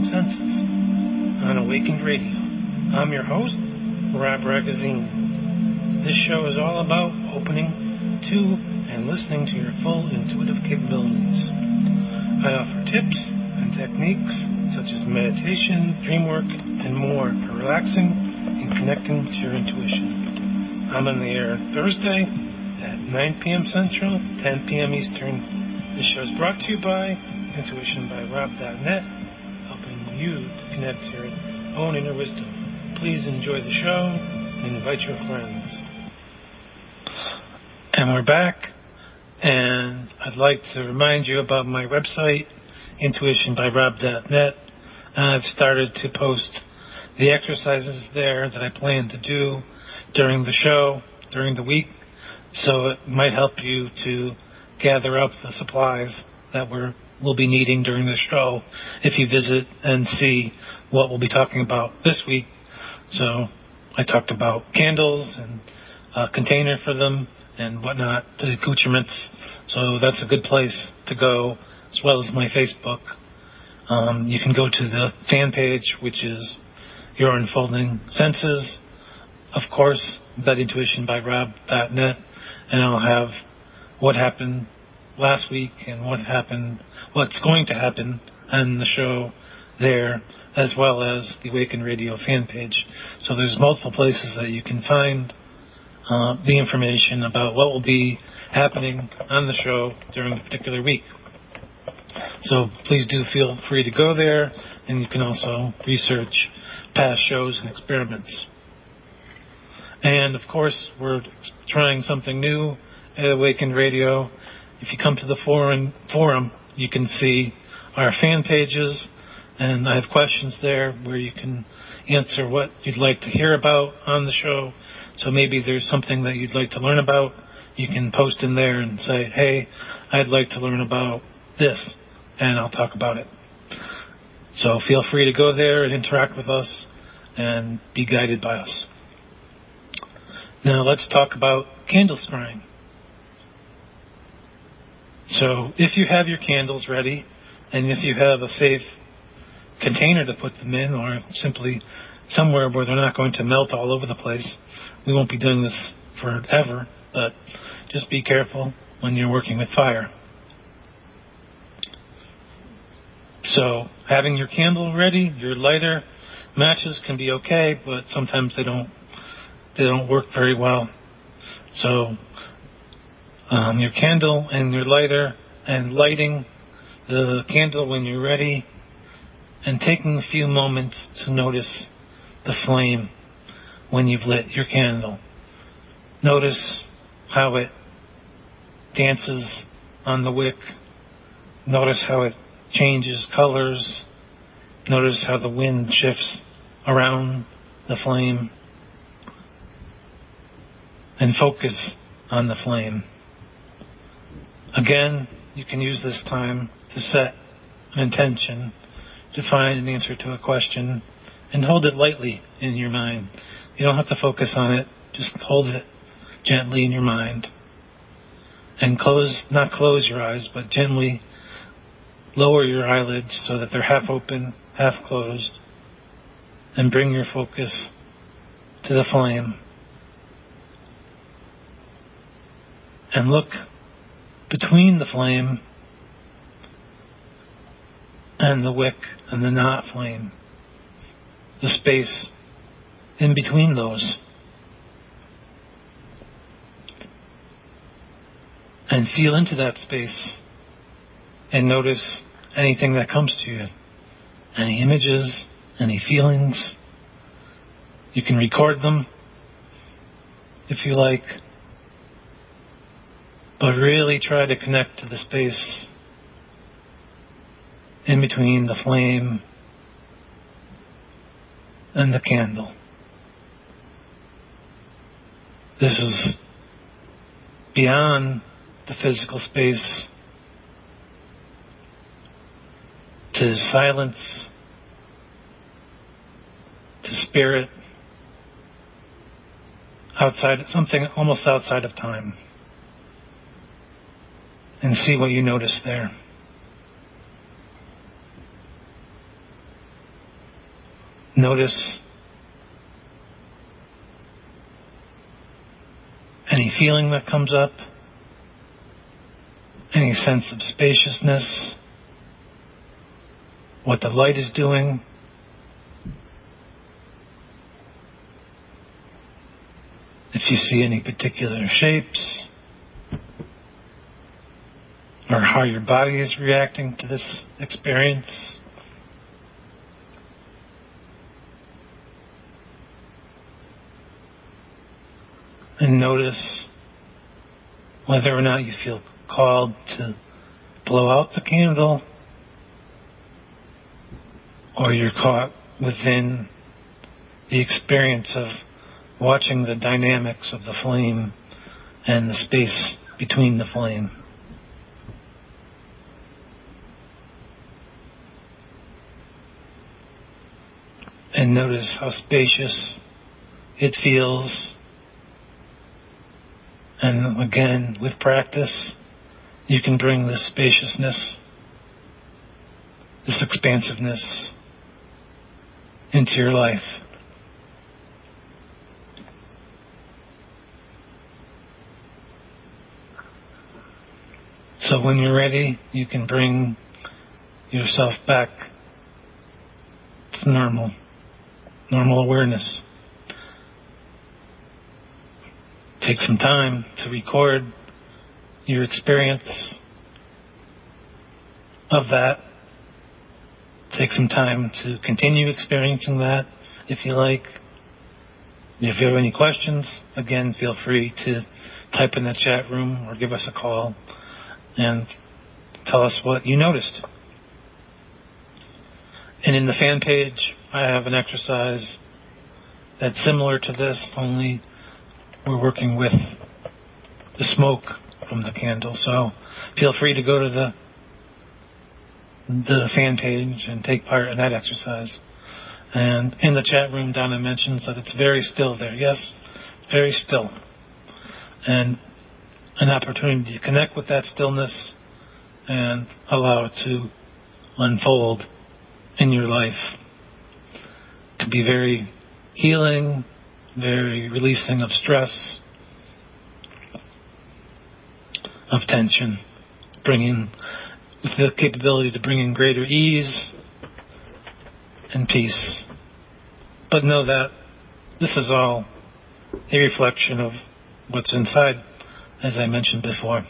senses on Awakened Radio. I'm your host, Rob Ragazine. This show is all about opening to and listening to your full intuitive capabilities. I offer tips and techniques such as meditation, dream work, and more for relaxing and connecting to your intuition. I'm on the air Thursday at 9 p.m. Central, 10 p.m. Eastern. This show is brought to you by intuitionbyrob.net, helping you to connect to your own inner wisdom. Please enjoy the show and invite your friends. And we're back, and I'd like to remind you about my website, intuitionbyrob.net. I've started to post the exercises there that I plan to do during the show, during the week, so it might help you to gather up the supplies that we'll be needing during the show if you visit and see what we'll be talking about this week. So I talked about candles and a container for them and whatnot, the accoutrements. So that's a good place to go, as well as my Facebook. You can go to the fan page, which is Your Unfolding Senses, of course, intuitionbyrob.net, and I'll have what happened last week and what's going to happen on the show there, as well as the Awaken Radio fan page. So there's multiple places that you can find the information about what will be happening on the show during a particular week. So please do feel free to go there, and you can also research past shows and experiments. And of course, we're trying something new at Awakened Radio. If you come to the forum, you can see our fan pages, and I have questions there where you can answer what you'd like to hear about on the show. So maybe there's something that you'd like to learn about. You can post in there and say, hey, I'd like to learn about this, and I'll talk about it. So feel free to go there and interact with us and be guided by us. Now let's talk about candle scrying. So if you have your candles ready, and if you have a safe container to put them in, or simply somewhere where they're not going to melt all over the place, we won't be doing this forever, but just be careful when you're working with fire. So having your candle ready, your lighter, matches can be okay, but sometimes they don't work very well. So your candle and your lighter, and lighting the candle when you're ready, and taking a few moments to notice the flame when you've lit your candle. Notice how it dances on the wick. Notice how it changes colors. Notice how the wind shifts around the flame. And focus on the flame. Again, you can use this time to set an intention, to find an answer to a question, and hold it lightly in your mind. You don't have to focus on it, just hold it gently in your mind. And not close your eyes, but gently lower your eyelids so that they're half open, half closed, and bring your focus to the flame. And look between the flame and the wick and the not flame, the space in between those. And feel into that space and notice anything that comes to you. Any images, any feelings. You can record them if you like. But really try to connect to the space in between the flame and the candle. This is beyond the physical space, to silence, to spirit, something almost outside of time. And see what you notice there. Notice any feeling that comes up, any sense of spaciousness, what the light is doing. If you see any particular shapes, or how your body is reacting to this experience. And notice whether or not you feel called to blow out the candle, or you're caught within the experience of watching the dynamics of the flame and the space between the flame. And notice how spacious it feels. And again, with practice, you can bring this spaciousness, this expansiveness into your life. So when you're ready, you can bring yourself back to normal awareness. Take some time to record your experience of that. Take some time to continue experiencing that if you like. If you have any questions, again, feel free to type in the chat room or give us a call and tell us what you noticed. And in the fan page, I have an exercise that's similar to this, only we're working with the smoke from the candle. So feel free to go to the fan page and take part in that exercise. And in the chat room, Donna mentions that it's very still there. Yes, very still. And an opportunity to connect with that stillness and allow it to unfold in your life. It can be very healing, very releasing of stress, of tension, bringing with the capability to bring in greater ease and peace. But know that this is all a reflection of what's inside, as I mentioned before.